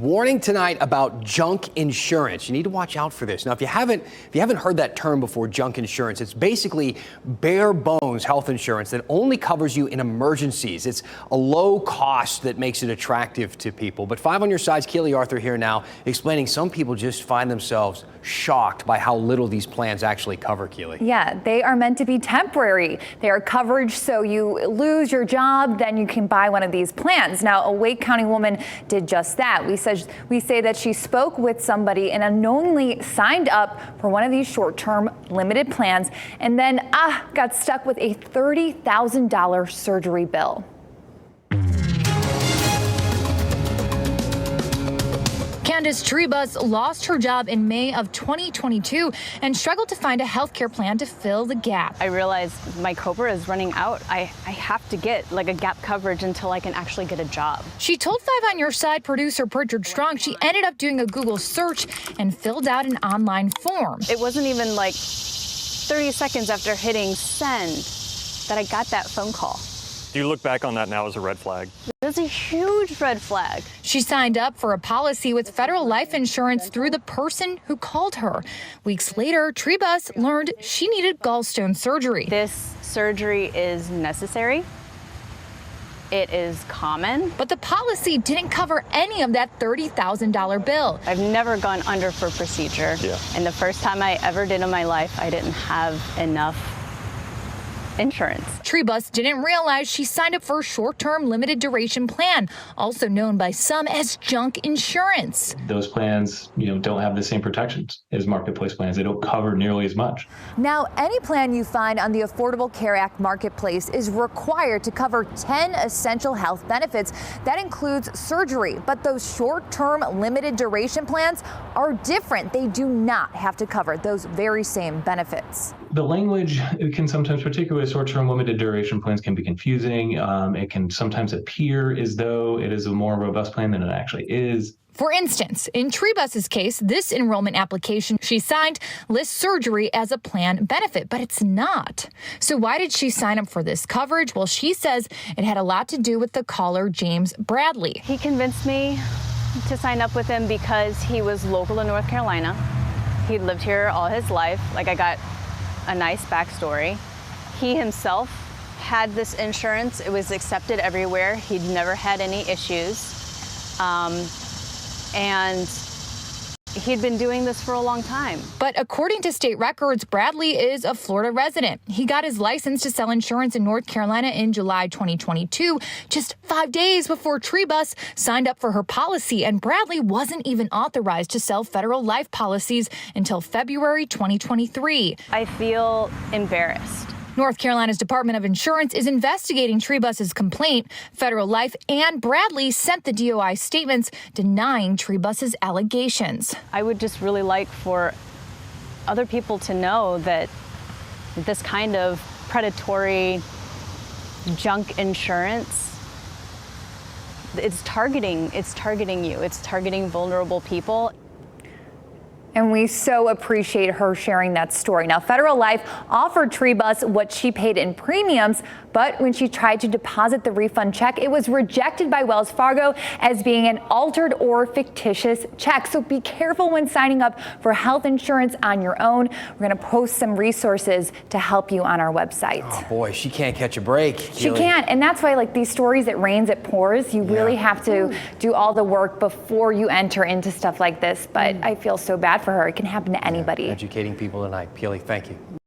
Warning tonight about junk insurance. You need to watch out for this. Now, if you haven't heard that term before, junk insurance, it's basically bare bones health insurance that only covers you in emergencies. It's a low cost that makes it attractive to people. But 5 on your side's Keely Arthur here now explaining some people just find themselves shocked by how little these plans actually cover, Keely. Yeah, they are meant to be temporary. They are coverage so you lose your job, then you can buy one of these plans. Now, a Wake County woman did just that. We say that she spoke with somebody and unknowingly signed up for one of these short-term limited plans and then got stuck with a $30,000 surgery bill. Candice Trebus lost her job in May of 2022 and struggled to find a health care plan to fill the gap. I realized my COBRA is running out. I have to get like a gap coverage until I can actually get a job. She told 5 on Your Side producer Pritchard Strong she ended up doing a Google search and filled out an online form. It wasn't even like 30 seconds after hitting send that I got that phone call. Do you look back on that now as a red flag? It was a huge red flag. She signed up for a policy with federal life insurance through the person who called her. Weeks later, Trebus learned she needed gallstone surgery. This surgery is necessary. It is common. But the policy didn't cover any of that $30,000 bill. I've never gone under for procedure. Yeah. And the first time I ever did in my life, I didn't have enough insurance. Trebus didn't realize she signed up for a short-term limited duration plan, also known by some as junk insurance. Those plans, don't have the same protections as Marketplace plans. They don't cover nearly as much. Now, any plan you find on the Affordable Care Act Marketplace is required to cover 10 essential health benefits. That includes surgery, but those short-term limited duration plans are different. They do not have to cover those very same benefits. The language can sometimes, particularly short-term limited duration plans, can be confusing. It can sometimes appear as though it is a more robust plan than it actually is. For instance, in Trebus's case, this enrollment application she signed lists surgery as a plan benefit, but it's not. So why did she sign up for this coverage? Well, she says it had a lot to do with the caller, James Bradley. He convinced me to sign up with him because he was local to North Carolina. He'd lived here all his life. Like, I got a nice backstory. He himself had this insurance. It was accepted everywhere. He'd never had any issues. And he'd been doing this for a long time. But according to state records, Bradley is a Florida resident. He got his license to sell insurance in North Carolina in July 2022, just 5 days before Trebus signed up for her policy. And Bradley wasn't even authorized to sell federal life policies until February 2023. I feel embarrassed. North Carolina's Department of Insurance is investigating Trebus's complaint. Federal Life and Bradley sent the DOI statements denying Trebus's allegations. I would just really like for other people to know that this kind of predatory junk insurance, it's targeting you. It's targeting vulnerable people. And we so appreciate her sharing that story. Now, Federal Life offered Trebus what she paid in premiums, but when she tried to deposit the refund check, it was rejected by Wells Fargo as being an altered or fictitious check. So be careful when signing up for health insurance on your own. We're going to post some resources to help you on our website. Oh boy, she can't catch a break. She can't, and that's why, like, these stories, it rains, it pours. You really have to do all the work before you enter into stuff like this. But I feel so bad for her. It can happen to anybody. Educating people tonight. Keely, thank you.